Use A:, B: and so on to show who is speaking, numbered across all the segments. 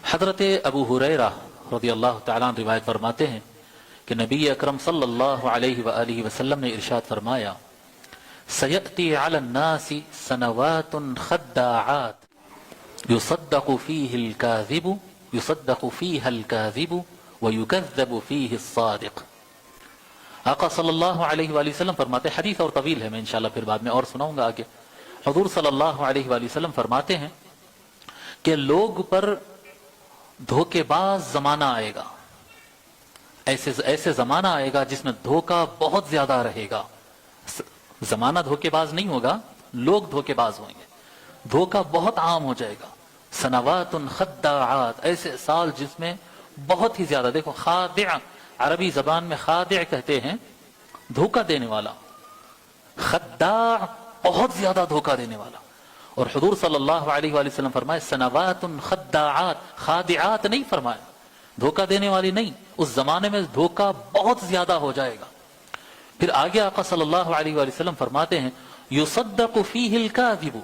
A: हज़रत अबू हुरैरा रज़ियल्लाहु तआला अन्हु रिवायत फरमाते हैं कि नबी अकरम सल्लल्लाहु अलैहि वसल्लम ने इरशाद फरमाया, सयअती अला अन्नासी सनवातुन खद्दाआत युसद्दक़ु फ़ीहल काज़िबु व युकज़्ज़बु फ़ीहि अस्सादिक़। आका सल्लल्लाहु अलैहि वसल्लम फरमाते, हदीस और तवील है, मैं इंशाल्लाह फिर बाद में और सुनाऊंगा आगे। हुज़ूर सल्लल्लाहु अलैहि वसल्लम फरमाते हैं कि लोग पर धोखेबाज जमाना आएगा, ऐसे जमाना आएगा जिसमें धोखा बहुत ज्यादा रहेगा। जमाना धोखेबाज नहीं होगा, लोग धोखेबाज होंगे, धोखा बहुत आम हो जाएगा। सनवातुन खद्दाआत, ऐसे साल जिसमें बहुत ही ज्यादा, देखो खादिअ अरबी जबान में खादिअ कहते हैं धोखा देने वाला, खद्दा बहुत ज्यादा धोखा देने वाला। और हुजूर सल्लल्लाहु अलैहि वसल्लम फरमाए सनवातुन खद्दाआत, खादिआत नहीं फरमाया, धोखा देने वाली नहीं, उस जमाने में धोखा बहुत ज्यादा हो जाएगा। फिर आगे आका सल्लल्लाहु अलैहि वसल्लम फरमाते हैं युसद्दक़ु फ़ीहिल काज़िबु,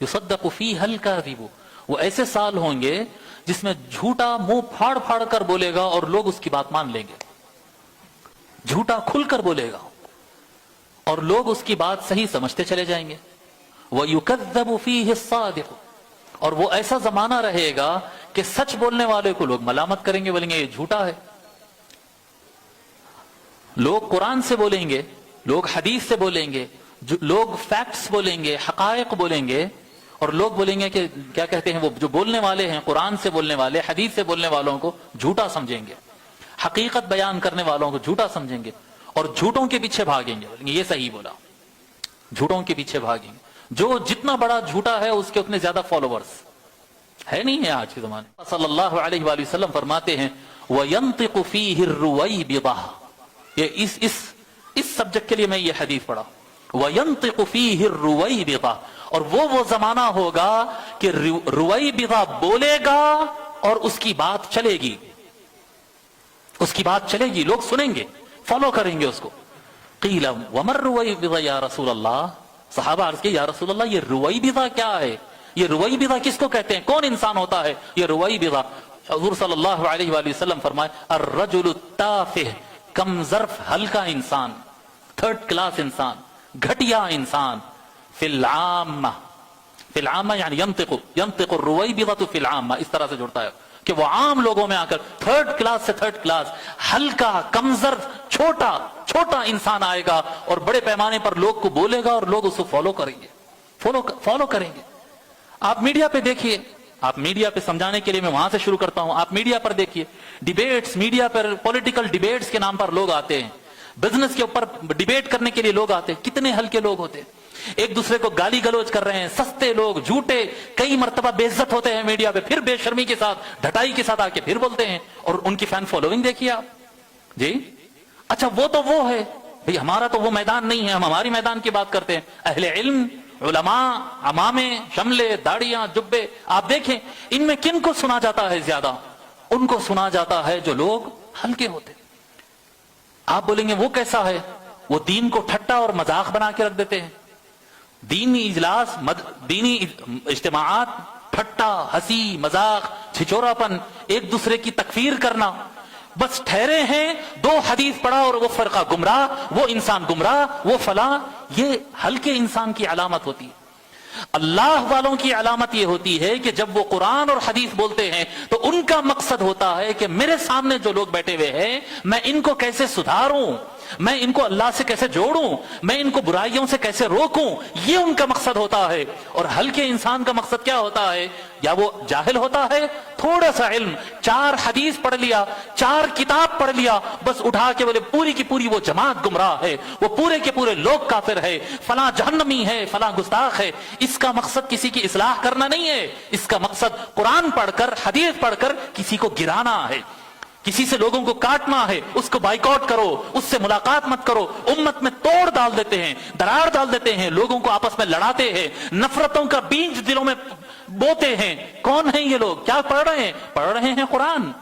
A: युसद्दक़ु फ़ीहल काज़िबु, वो ऐसे साल होंगे जिसमें झूठा मुंह फाड़ फाड़ कर बोलेगा और लोग उसकी बात मान लेंगे, झूठा खुलकर बोलेगा और लोग उसकी बात सही समझते चले जाएंगे। व युकज़्ज़बु फ़ीहि अस्सादिक़, और वो ऐसा जमाना रहेगा कि सच बोलने वाले को लोग मलामत करेंगे, बोलेंगे ये झूठा है। लोग कुरान से बोलेंगे, लोग हदीस से बोलेंगे, लोग फैक्ट्स बोलेंगे, हकायक बोलेंगे, और लोग बोलेंगे कि क्या कहते हैं, वो जो बोलने वाले हैं कुरान से बोलने वाले, हदीस से बोलने वालों को झूठा समझेंगे, हकीकत बयान करने वालों को झूठा समझेंगे और झूठों के पीछे भागेंगे, बोलेंगे ये सही बोला, झूठों के पीछे भागेंगे। जो जितना बड़ा झूठा है उसके उतने ज्यादा फॉलोवर्स है, नहीं है आज के जमाने। सल्लल्लाहु अलैहि वसल्लम फरमाते हैं वयंतिकु फ़ीहि रुवैबिदा, ये इस सब्जेक्ट के लिए मैं ये हदीस पढ़ा, वयंतिकु फ़ीहि रुवैबिदा, और वो जमाना होगा कि रुवैबिदा बोलेगा और उसकी बात चलेगी, उसकी बात चलेगी, लोग सुनेंगे, फॉलो करेंगे उसको। क़ील वमर रुवैबिदा या रसूल अल्लाह, सहाबा अर्ज़ किया या रसूल अल्लाह ये रुवैबिदा क्या है, ये रुवैबिदा किसको कहते हैं, कौन इंसान होता है ये रुवैबिदा। हुज़ूर सल्लल्लाहु अलैहि वसल्लम फरमाए अर्रजुलु ताफ़िह, कम ज़र्फ़, हल्का इंसान, थर्ड क्लास इंसान, घटिया इंसान, फिल आम्मा यानी यंतिक़ु रुवैबिदा फिल आम्मा, इस तरह से जुड़ता है कि वो आम लोगों में आकर थर्ड क्लास से थर्ड क्लास, हल्का, कमजोर, छोटा इंसान आएगा और बड़े पैमाने पर लोग को बोलेगा और लोग उसको फॉलो करेंगे। आप मीडिया पे देखिए, आप मीडिया पे समझाने के लिए मैं वहां से शुरू करता हूं, आप मीडिया पर देखिए, डिबेट्स, मीडिया पर पॉलिटिकल डिबेट्स के नाम पर लोग आते हैं, बिजनेस के ऊपर डिबेट करने के लिए लोग आते हैं, कितने हल्के लोग होते हैं, एक दूसरे को गाली गलौज कर रहे हैं, सस्ते लोग, झूठे, कई मर्तबा बेइज्जत होते हैं मीडिया पे, फिर बेशर्मी के साथ, ढटाई के साथ आके फिर बोलते हैं, और उनकी फैन फॉलोइंग देखिए आप जी। अच्छा वो है भाई, हमारा तो वो मैदान नहीं है, हम हमारी मैदान की बात करते हैं। अहले इल्म, उलमा, अमामे, शमले, दाढ़ियां, जुब्बे, आप देखें इनमें किन को सुना जाता है ज्यादा, उनको सुना जाता है जो लोग हल्के होते। आप बोलेंगे वो कैसा है, वो दीन को ठट्टा और मजाक बना के रख देते हैं, दीनी इजलास, दीनी इज्तिमाआत, ठट्टा, हंसी मजाक, छिचोरापन, एक दूसरे की तकफीर करना, बस ठहरे हैं दो हदीस पढ़ा और वो फरका गुमराह, वो इंसान गुमराह, वो फला, ये हल्के इंसान की अलामत होती है। अल्लाह वालों की अलामत ये होती है कि जब वो कुरान और हदीस बोलते हैं तो उनका मकसद होता है कि मेरे सामने जो लोग बैठे हुए हैं मैं इनको कैसे सुधारूं, मैं इनको अल्लाह से कैसे जोड़ूं, मैं इनको बुराइयों से कैसे रोकूं, ये उनका मकसद होता है। और हल्के इंसान का मकसद क्या होता है, या वो जाहिल होता है, थोड़ा सा इल्म, 4 हदीस पढ़ लिया, 4 किताब पढ़ लिया, बस उठा के बोले पूरी की पूरी वो जमात गुमराह है, वो पूरे के पूरे लोग काफिर है, फला जहन्नमी है, फला गुस्ताख है। इसका मकसद किसी की इस्लाह करना नहीं है, इसका मकसद कुरान पढ़कर, हदीस पढ़कर किसी को गिराना है, किसी से लोगों को काटना है, उसको बाइकआउट करो, उससे मुलाकात मत करो। उम्मत में तोड़ डाल देते हैं, दरार डाल देते हैं, लोगों को आपस में लड़ाते हैं, नफरतों का बीज दिलों में बोते हैं। कौन है ये लोग, क्या पढ़ रहे हैं, पढ़ रहे हैं कुरान,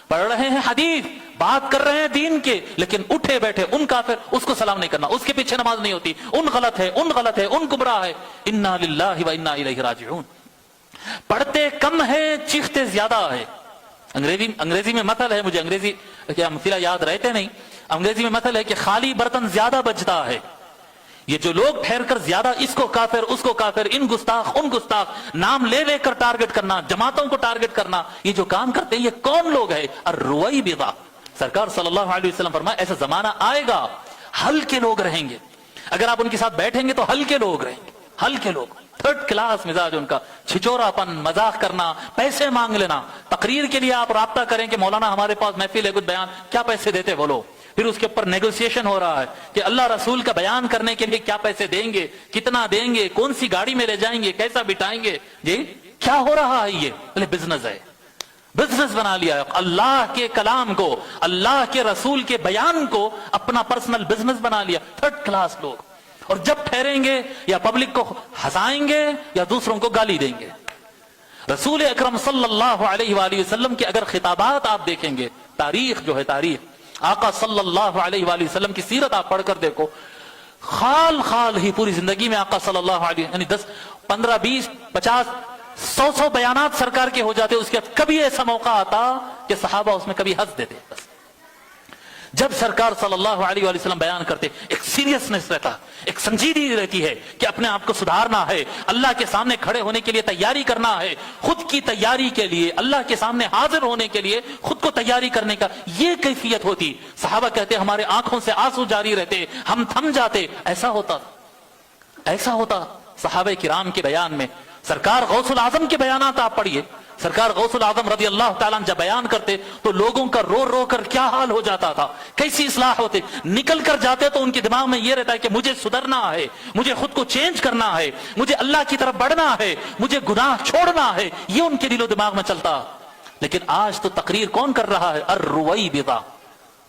A: पढ़ रहे हैं हदीस, बात कर रहे हैं दीन के, लेकिन उठे बैठे उन काफिर, उसको सलाम नहीं करना, उसके पीछे नमाज नहीं होती, उन गलत है, उन गुमराह है। इन्ना लिल्लाहि व इन्ना इलैहि राजिऊन। पढ़ते कम है, चीखते ज्यादा है, अंग्रेजी में मतल है, मुझे अंग्रेजी क्या मसला याद रहते नहीं, अंग्रेजी में मतल है कि खाली बर्तन ज्यादा बचता है। ये जो लोग ठहरकर ज्यादा इसको काफिर उसको काफिर, इन गुस्ताख उन गुस्ताख, नाम ले लेकर टारगेट करना, जमातों को टारगेट करना, ये जो काम करते हैं ये कौन लोग है? अर्रुवई बिदा। सरकार सल्लल्लाहु अलैहि वसल्लम फरमाए ऐसा जमाना आएगा, हल्के लोग रहेंगे, अगर आप उनके साथ बैठेंगे तो हल्के लोग रहेंगे, हल्के लोग, थर्ड क्लास मिजाज उनका, छिचोरापन, मजाक करना, पैसे मांग लेना। तकरीर के लिए आप राब्ता करें कि मौलाना हमारे पास महफिल है, कुछ बयान, क्या पैसे देते बोलो, फिर उसके ऊपर नेगोशिएशन हो रहा है कि अल्लाह रसूल का बयान करने के लिए क्या पैसे देंगे, कितना देंगे, कौन सी गाड़ी में ले जाएंगे, कैसा बिठाएंगे, जी क्या हो रहा है? ये बोले बिजनेस है, बिजनेस बना लिया है। अल्लाह के कलाम को, अल्लाह के रसूल के बयान को अपना पर्सनल बिजनेस बना लिया, थर्ड क्लास लोग। और जब ठहरेंगे या पब्लिक को हंसाएंगे या दूसरों को गाली देंगे। रसूल अकरम सल्लल्लाहु अलैहि वसल्लम के अगर खिताबात आप देखेंगे, तारीख जो है, तारीख आका सल्लल्लाहु अलैहि वसल्लम की सीरत आप पढ़कर देखो, खाल खाल ही पूरी जिंदगी में आका सल्लल्लाहु अलैहि यानी 10, 15, 20, 50, 100 बयानात सरकार के हो जाते, उसके बाद कभी ऐसा मौका आता कि सहाबा उसमें कभी हंस देते। बस जब सरकार सल्लल्लाहु अलैहि वसल्लम बयान करते, एक सीरियसनेस रहता, एक संजीदगी रहती है कि अपने आप को सुधारना है, अल्लाह के सामने खड़े होने के लिए तैयारी करना है, खुद की तैयारी के लिए, अल्लाह के सामने हाजिर होने के लिए खुद को तैयारी करने का ये कैफियत होती। सहाबा कहते हमारे आंखों से आंसू जारी रहते, हम थम जाते। ऐसा होता, ऐसा होता सहाबा किराम के बयान में। सरकार गौसुल आजम के बयानात आप पढ़िए, सरकार गौसुल आजम रज़ी अल्लाह ताला जब बयान करते तो लोगों का रो रो कर क्या हाल हो जाता था, कैसी इस्लाह होते। निकल कर जाते तो उनके दिमाग में यह रहता है कि मुझे सुधरना है, मुझे खुद को चेंज करना है, मुझे अल्लाह की तरफ बढ़ना है, मुझे गुनाह छोड़ना है, ये उनके दिलो दिमाग में चलता। लेकिन आज तो तकरीर कौन कर रहा है? अर्रुवई बिदा,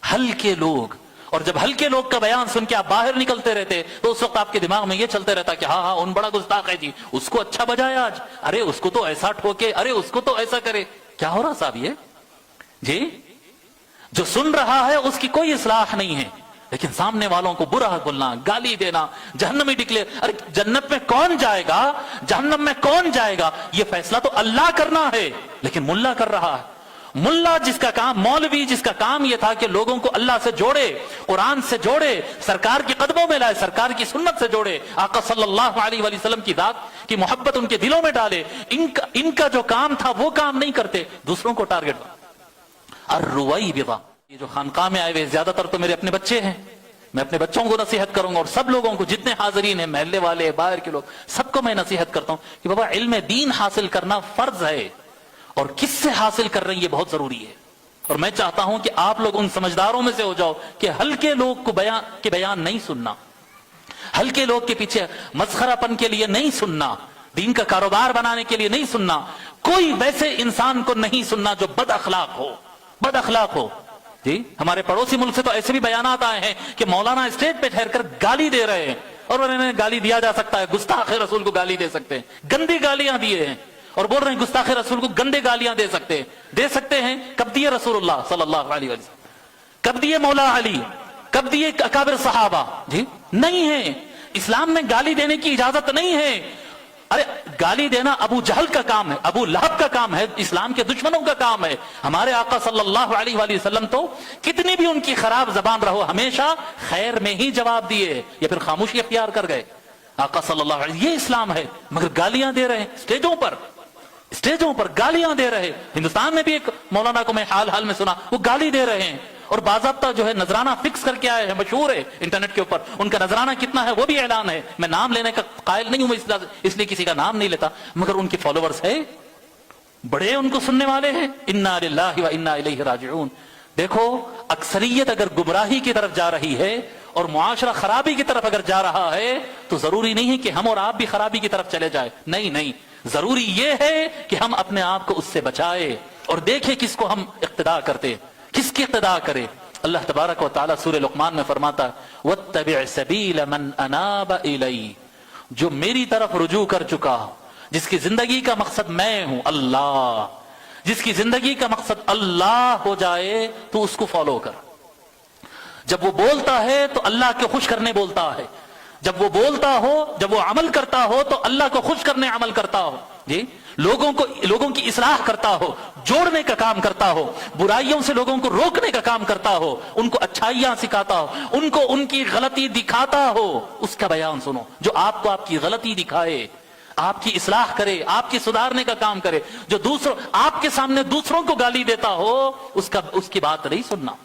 A: हल्के लोग। और जब हल्के लोग का बयान सुन के आप बाहर निकलते रहते तो उस वक्त आपके दिमाग में ये चलते रहता कि हाँ हाँ उन बड़ा गुस्ताख है जी, उसको अच्छा बजाया आज, अरे उसको तो ऐसा ठोके, अरे उसको तो ऐसा करे। क्या हो रहा साहब ये जी? जो सुन रहा है उसकी कोई इस्लाह नहीं है, लेकिन सामने वालों को बुरा बोलना, गाली देना, जहन्नमी डिक्लेयर। अरे जन्नत में कौन जाएगा, जहन्नम में कौन जाएगा, ये फैसला तो अल्लाह करना है, लेकिन मुल्ला कर रहा है। मुल्ला जिसका काम, मौलवी जिसका काम यह था कि लोगों को अल्लाह से जोड़े, कुरान से जोड़े, सरकार के कदमों में लाए, सरकार की सुन्नत से जोड़े, आका सल्लल्लाहु अलैहि वसल्लम की दात की मोहब्बत उनके दिलों में डाले। इनका जो काम था वो काम नहीं करते, दूसरों को टारगेट। अर्रुवई बिदा, ये जो खानकाह में आए हुए ज्यादातर तो मेरे अपने बच्चे हैं, मैं अपने बच्चों को नसीहत करूंगा और सब लोगों को, जितने हाजिरीन हैं, महल्ले वाले, बाहर के लोग, सबको मैं नसीहत करता हूं कि बाबा इल्म दीन हासिल करना फर्ज है, और किससे हासिल कर रहे हैं ये बहुत जरूरी है। और मैं चाहता हूं कि आप लोग उन समझदारों में से हो जाओ कि हल्के लोग को बयान नहीं सुनना, हल्के लोग के पीछे मस्खरापन के लिए नहीं सुनना, दीन का कारोबार बनाने के लिए नहीं सुनना, कोई वैसे इंसान को नहीं सुनना जो बद अखलाक हो, बद अखलाक हो। जी हमारे पड़ोसी मुल्क से तो ऐसे भी बयानात आए हैं कि मौलाना स्टेज पे ठहर कर गाली दे रहे हैं, और उन्हें गाली दिया जा सकता है, गुस्ताख रसूल को गाली दे सकते हैं, गंदी गालियां दिए हैं, और बोल रहे हैं गुस्ताखे रसूल को गंदे गालियां दे सकते हैं। कब दिए रसूलुल्लाह सल्लल्लाहु अलैहि वसल्लम, कब दिए मौला अली, कब दिए अकाबिर सहाबा? जी नहीं है, इस्लाम में गाली देने की इजाजत नहीं है। अरे गाली देना अबू जहल का काम है, अबू लहब का काम है, इस्लाम के दुश्मनों का काम है। हमारे आका सल्लल्लाहु अलैहि वसल्लम तो कितनी भी उनकी खराब जबान रहो हमेशा खैर में ही जवाब दिए, या फिर खामोशी अख्तियार कर गए। आका सल्लल्लाहु अलैहि, ये इस्लाम है। मगर गालियां दे रहे हैं स्टेजों पर गालियां दे रहे। हिंदुस्तान में भी एक मौलाना को मैं हाल हाल में सुना, वो गाली दे रहे हैं, और बाज़ाब्ता जो है नजराना फिक्स करके आए हैं, मशहूर है इंटरनेट के ऊपर, उनका नजराना कितना है वो भी ऐलान है। मैं नाम लेने का कायल नहीं हूं, इसलिए किसी का नाम नहीं लेता, मगर उनके फॉलोवर्स है, बड़े उनको सुनने वाले हैं। इन्ना लिल्लाहि व इन्ना इलैहि राजिऊन। देखो अक्सरियत अगर गुमराही की तरफ जा रही है और मुआशरा खराबी की तरफ अगर जा रहा है तो जरूरी नहीं है कि हम और आप भी खराबी की तरफ चले जाए, नहीं, जरूरी यह है कि हम अपने आप को उससे बचाए और देखें किसको हम इक्तिदा करते, किसकी इक्तिदा करे। अल्लाह तबारक व तआला सूरह लुक़मान में फरमाता है, वत्तबि' सबील मन अनाब इलैहि, जो मेरी तरफ रुजू कर चुका, जिसकी जिंदगी का मकसद मैं हूं, अल्लाह, जिसकी जिंदगी का मकसद अल्लाह हो जाए तो उसको फॉलो कर। जब वो बोलता है तो अल्लाह को खुश करने बोलता है, जब वो बोलता हो, जब वो अमल करता हो तो अल्लाह को खुश करने अमल करता हो। जी लोगों की इस्लाह करता हो, जोड़ने का काम करता हो, बुराइयों से लोगों को रोकने का काम करता हो, उनको अच्छाइयां सिखाता हो, उनको उनकी गलती दिखाता हो, उसका बयान सुनो। जो आपको आपकी गलती दिखाए, आपकी इस्लाह करे, आपकी सुधारने का काम करे। जो आपके सामने दूसरों को गाली देता हो, उसकी बात नहीं सुनना।